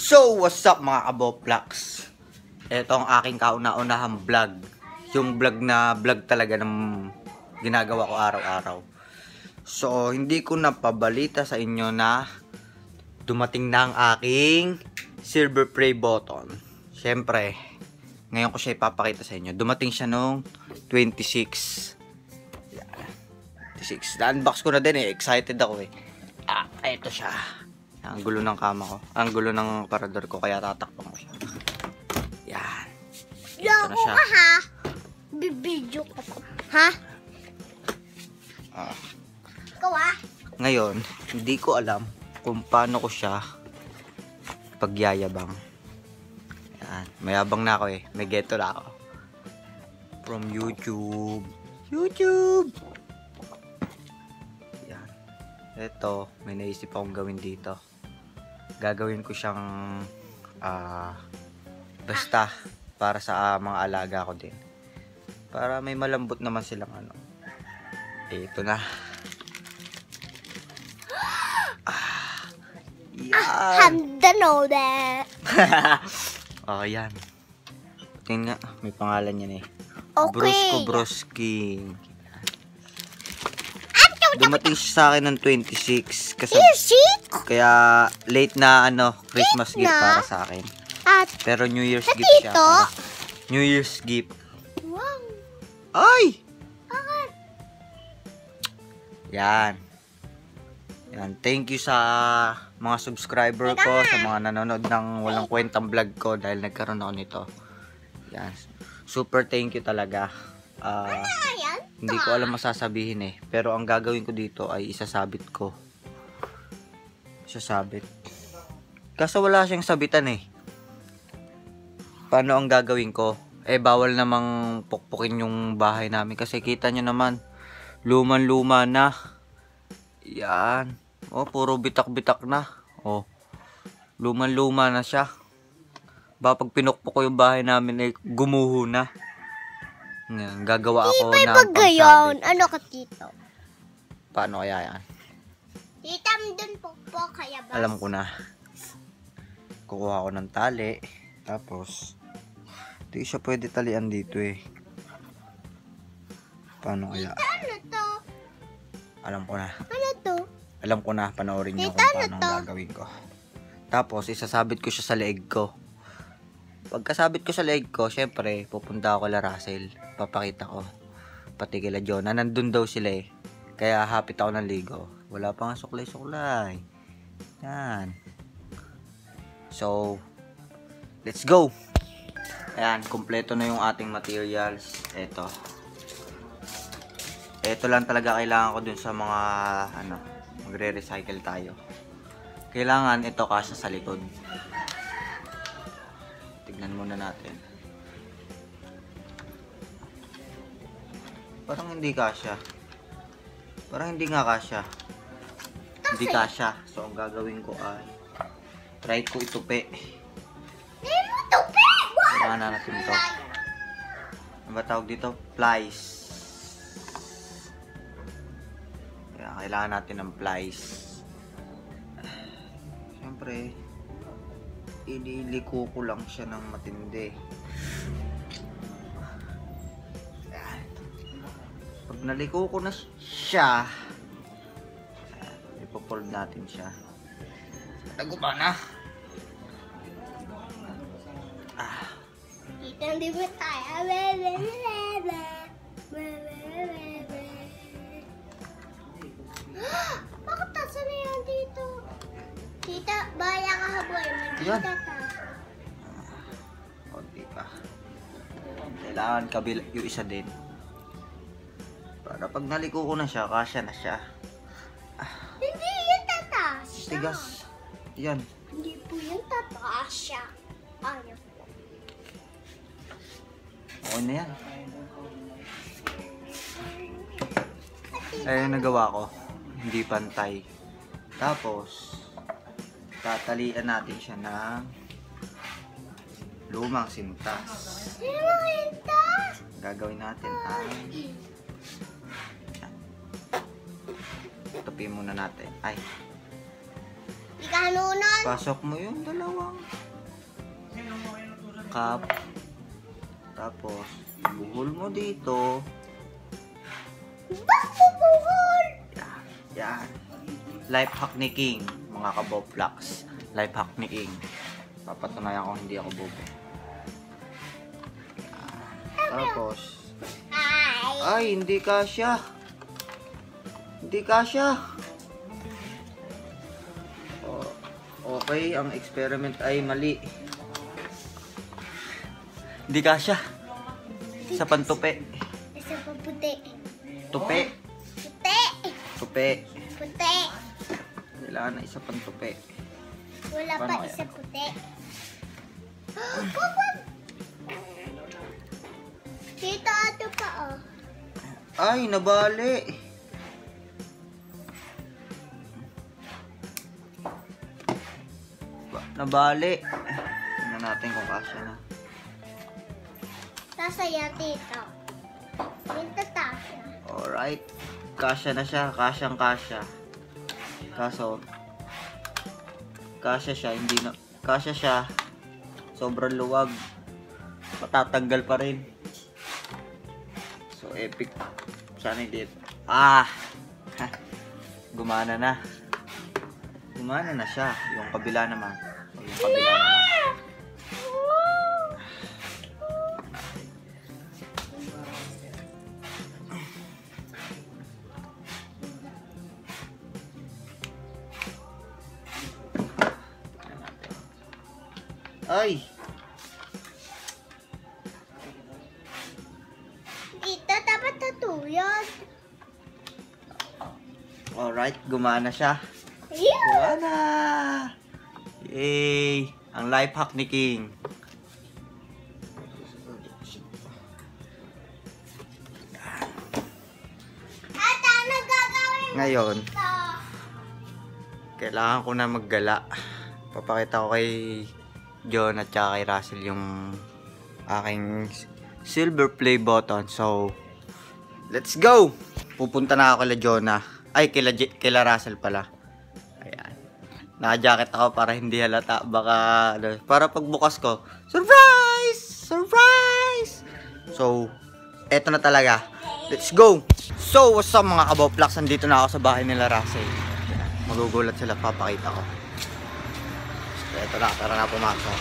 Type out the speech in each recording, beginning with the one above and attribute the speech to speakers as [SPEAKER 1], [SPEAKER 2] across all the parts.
[SPEAKER 1] So, what's up mga kaboplax? Ito ang aking kauna-unahang vlog. Yung vlog na vlog talaga ng ginagawa ko araw-araw. So, hindi ko napabalita sa inyo na dumating na ang aking silver play button. Siyempre, ngayon ko siya ipapakita sa inyo. Dumating siya nung 26. Yan. 26. Na-unbox ko na din eh. Excited ako eh. Ito siya. Ang gulo ng kama ko. Ang gulo ng parador ko. Kaya tatakpan ko siya. Yan. Ito na siya.
[SPEAKER 2] Ha? Bibidyo ko. Ha? Ikaw
[SPEAKER 1] Ngayon, hindi ko alam kung paano ko siya pagyayabang. Yan. Mayabang na ako eh. May geto na ako. From YouTube. YouTube! Yan. Ito, may naisip akong gawin dito. Gagawin ko siyang basta para sa mga alaga ko din. Para may malambot naman silang ano. Ito na. Yan.
[SPEAKER 2] know that.
[SPEAKER 1] Oh, yan. Tingnan nga, may pangalan yan eh.
[SPEAKER 2] Okay.
[SPEAKER 1] Brusco Broski. Dumating siya sa akin ng 26 kasi kaya late na ano Christmas gift para sa akin. Pero New Year's gift siya. New Year's gift.
[SPEAKER 2] Wow.
[SPEAKER 1] Ay! Yan. Yan. Thank you sa mga subscriber ko, sa mga nanonood ng walang kwentang vlog ko dahil nagkaroon ako nito. Yan. Super thank you talaga. Hindi ko alam masasabihin eh. Pero ang gagawin ko dito ay isasabit ko. Isasabit. Kaso wala siyang sabitan eh. Paano ang gagawin ko? Eh bawal namang pukpukin yung bahay namin. Kasi kita nyo naman. Luman-luma na. Yan. Oh, puro bitak-bitak na. Oh. Luman-luma na siya. Pag pinukpok ko yung bahay namin eh gumuho na. Yan, gagawa ako ng pagsabit.
[SPEAKER 2] Ano ka, tito?
[SPEAKER 1] Paano kaya yan?
[SPEAKER 2] Tita, dun po kaya ba?
[SPEAKER 1] Alam ko na. Kukuha ko ng tali. Tapos, hindi siya pwede talian dito eh. Paano kaya?
[SPEAKER 2] Tita, ano to?
[SPEAKER 1] Alam ko na.
[SPEAKER 2] Ano to?
[SPEAKER 1] Alam ko na. Panoorin niyo kung paano ang gagawin ko. Tapos, isasabit ko siya sa leeg ko. Pagkasabit ko sa leeg ko, syempre, pupunta ako kala Russell. Papakita ko. Pati kila John. Nandun daw sila eh. Kaya hapit ako ng ligo. Wala pa nga suklay-suklay. Yan. So, let's go! Ayan, kumpleto na yung ating materials. Ito. Ito lang talaga kailangan ko dun sa mga, ano, magre-recycle tayo. Kailangan ito kasya sa likod. Tignan muna natin. Parang hindi kasya. Parang hindi nga kasya. Hindi kasya. So, ang gagawin ko ay try ko itupi. Kailangan na natin ito. Ano ba tawag dito? Plies. Kailangan natin ng plies. Siyempre, ililiko ko lang siya ng matindi. Pag naliko ko na siya, ipofold natin siya. Taguba na.
[SPEAKER 2] Hindi mo tayo. Bakit tasa na yan dito? Tita, baya ka haboy.
[SPEAKER 1] Yan.
[SPEAKER 2] Tata.
[SPEAKER 1] Konti pa. Kailangan kabila yung isa din. Para pag naliko ko na siya, kasya na siya.
[SPEAKER 2] Hindi yan tataas siya.
[SPEAKER 1] Tigas. Yan.
[SPEAKER 2] Hindi po yan tataas siya. Ayaw po.
[SPEAKER 1] Okay na yan. Ayun nagawa ko. Hindi pantay. Tapos, tatalian natin siya ng lumang sintas.
[SPEAKER 2] Lumang sintas?
[SPEAKER 1] Gagawin natin ay tupiin muna natin. Ay.
[SPEAKER 2] Ikaw nun?
[SPEAKER 1] Pasok mo yung dalawang cup. Tapos, buhol mo dito.
[SPEAKER 2] Bakit buhol?
[SPEAKER 1] Yan. Life hack ni King, mga kaboflax. Life hack ni King. Papatunayan ko hindi ako bobo. Tapos, ay, hindi kasya. Hindi kasya. Okay, ang experiment ay mali. Hindi kasya. Sa pantupi.
[SPEAKER 2] Isa pa puti.
[SPEAKER 1] Tupi.
[SPEAKER 2] Puti.
[SPEAKER 1] Tupi.
[SPEAKER 2] Puti.
[SPEAKER 1] Kailangan na isa pantupi.
[SPEAKER 2] Wala pa
[SPEAKER 1] Paano
[SPEAKER 2] isa
[SPEAKER 1] kaya?
[SPEAKER 2] puti. Tito, ato pa oh.
[SPEAKER 1] Ay, nabali. Nabali. Tingnan natin kung kasya na.
[SPEAKER 2] Tasaya, tito. Tito, tasaya.
[SPEAKER 1] Alright. Kasya na siya. Kasyang kasya. Kaso, kasya siya. Hindi na. Kasya siya. Sobrang luwag. Matatanggal pa rin. So, epic. Sana hindi. Ah! Gumana na. Gumana na siya. Yung kabila naman. Yung kabila naman. Ay!
[SPEAKER 2] Tito, dapat tatuyod.
[SPEAKER 1] Alright, gumana siya.
[SPEAKER 2] Ew!
[SPEAKER 1] Gumana! Yay! Ang life hack ni King.
[SPEAKER 2] At ano gagawin
[SPEAKER 1] Ngayon,
[SPEAKER 2] ito?
[SPEAKER 1] kailangan ko na maggala. Papakita ko kay John at saka kay Russell yung aking silver play button. So, let's go! Pupunta na ako kila Jonah. Ay, kila Russell pala. Ayan. Naka-jacket ako para hindi halata. Baka, para pagbukas ko, surprise! Surprise! So, eto na talaga. Let's go! So, what's up mga kaboflax? Nandito na ako sa bahay nila Russell. Ayan. Magugulat sila. Papakita ko. So, eto na. Tara na pumasok.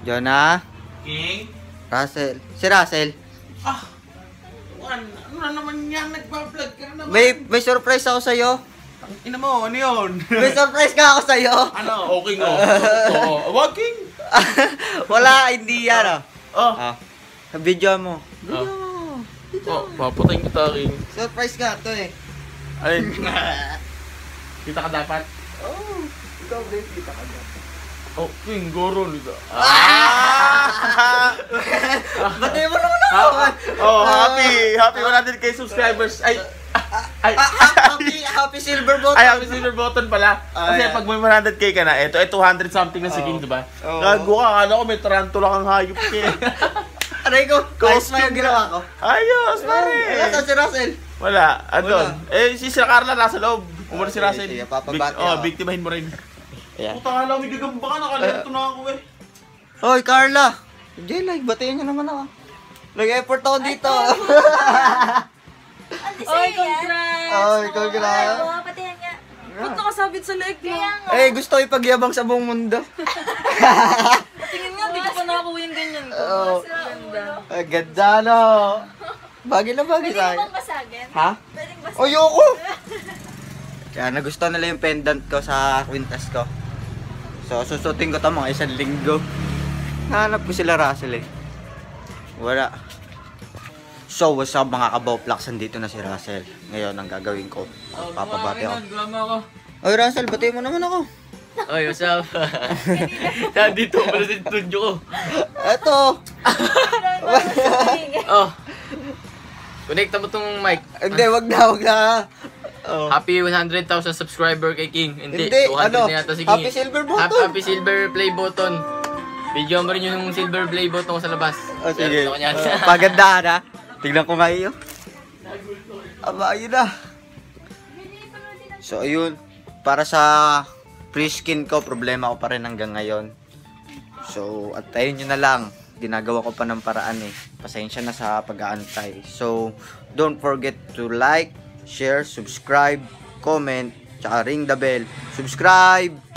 [SPEAKER 1] Jonah?
[SPEAKER 3] King?
[SPEAKER 1] Russell? Si Russell?
[SPEAKER 3] Ah! Ano na naman yan? Nagpa-vlog ka na naman.
[SPEAKER 1] May surprise ako sa'yo.
[SPEAKER 3] Ang ina mo, ano yun?
[SPEAKER 1] May surprise ka ako sa'yo.
[SPEAKER 3] Ano? Okay nga. Oo. Wag, King.
[SPEAKER 1] Wala, hindi yan ah.
[SPEAKER 3] Oh.
[SPEAKER 1] Ah, video mo. Video
[SPEAKER 3] Ah.
[SPEAKER 1] mo.
[SPEAKER 3] Oh, papatayin kita, King.
[SPEAKER 1] Surprise ka to eh.
[SPEAKER 3] Alin? Kita ka dapat?
[SPEAKER 1] Oh, ikaw din kita ka dyan.
[SPEAKER 3] Oh, King, goro nito.
[SPEAKER 1] Batay mo naman ako.
[SPEAKER 3] Oh, happy 100k subscribers. Ay,
[SPEAKER 1] Happy silver button.
[SPEAKER 3] happy silver button pala. Kasi
[SPEAKER 1] yeah.
[SPEAKER 3] pag may 100k ka na, ito 200 something na si King, diba?
[SPEAKER 1] Oo.
[SPEAKER 3] Gago ka, akala ko may tarantula kang hayop, King.
[SPEAKER 1] Aray ko, ayos mo yung ginawa ko.
[SPEAKER 3] Ayos, pare.
[SPEAKER 1] Wala si Russell.
[SPEAKER 3] Wala, andun.
[SPEAKER 1] Wala.
[SPEAKER 3] Eh, si Sir Carla nasa loob. Umalis si
[SPEAKER 1] Okay,
[SPEAKER 3] Russell.
[SPEAKER 1] sige, papabati ako.
[SPEAKER 3] Biktimahin mo rin.
[SPEAKER 1] Yeah.
[SPEAKER 3] Puta ka lang, may gagamba ka, nakalito na ako eh.
[SPEAKER 1] Hoy, Carla. Jay, like, batiin niyo naman ako. Nag-effort ako dito.
[SPEAKER 4] Oy, congrats!
[SPEAKER 1] Oy, congrats.
[SPEAKER 4] Oo, pati yan nga. Ba't nakasabit sa leeg mo?
[SPEAKER 1] Eh, gusto ko ipagyabang sa buong mundo.
[SPEAKER 4] Tingin nga, di ko pa nakakuha yung ganyan ko.
[SPEAKER 1] Oo.
[SPEAKER 4] Ganda.
[SPEAKER 1] Ang ganda, no? Bagay na bagay
[SPEAKER 4] Pwede
[SPEAKER 1] tayo.
[SPEAKER 4] mo bang basagin?
[SPEAKER 1] Ha?
[SPEAKER 4] Pwedeng basagin?
[SPEAKER 1] Ayoko! Kaya nagustuhan nila yung pendant ko sa kwintas ko. So, susutin ko ito mga 1 linggo. Nahanap ko sila Russell eh. Wala. So, what's up mga kaboflax? Nandito na si Russell. Ngayon, ang gagawin ko, papabati ako.
[SPEAKER 3] Drama ako.
[SPEAKER 1] Oy, Russell, bati mo naman ako.
[SPEAKER 3] Oy, what's up? Nandito pala sa studio ko.
[SPEAKER 1] Eto!
[SPEAKER 5] Oh. Connecta mo tong mic.
[SPEAKER 1] Hindi, wag na. Oh.
[SPEAKER 5] Happy 100,000 subscriber kay King. Hindi,
[SPEAKER 1] Hindi,
[SPEAKER 5] 200
[SPEAKER 1] ano,
[SPEAKER 5] na yata si King.
[SPEAKER 1] happy silver button.
[SPEAKER 5] Happy silver play button. Video mo rin yung silver play button ko sa labas.
[SPEAKER 1] Oh, sige.
[SPEAKER 5] Gusto ko yan.
[SPEAKER 1] Pagandahan ha. Tignan ko nga iyo. Aba, ayun na. So, ayun. Para sa Pre-skin ko, problema ko pa rin hanggang ngayon. So, at ayun nyo na lang. Ginagawa ko pa ng paraan eh. Pasensya na sa pag-aantay. So, don't forget to like, share, subscribe, comment, tsaka ring the bell. Subscribe!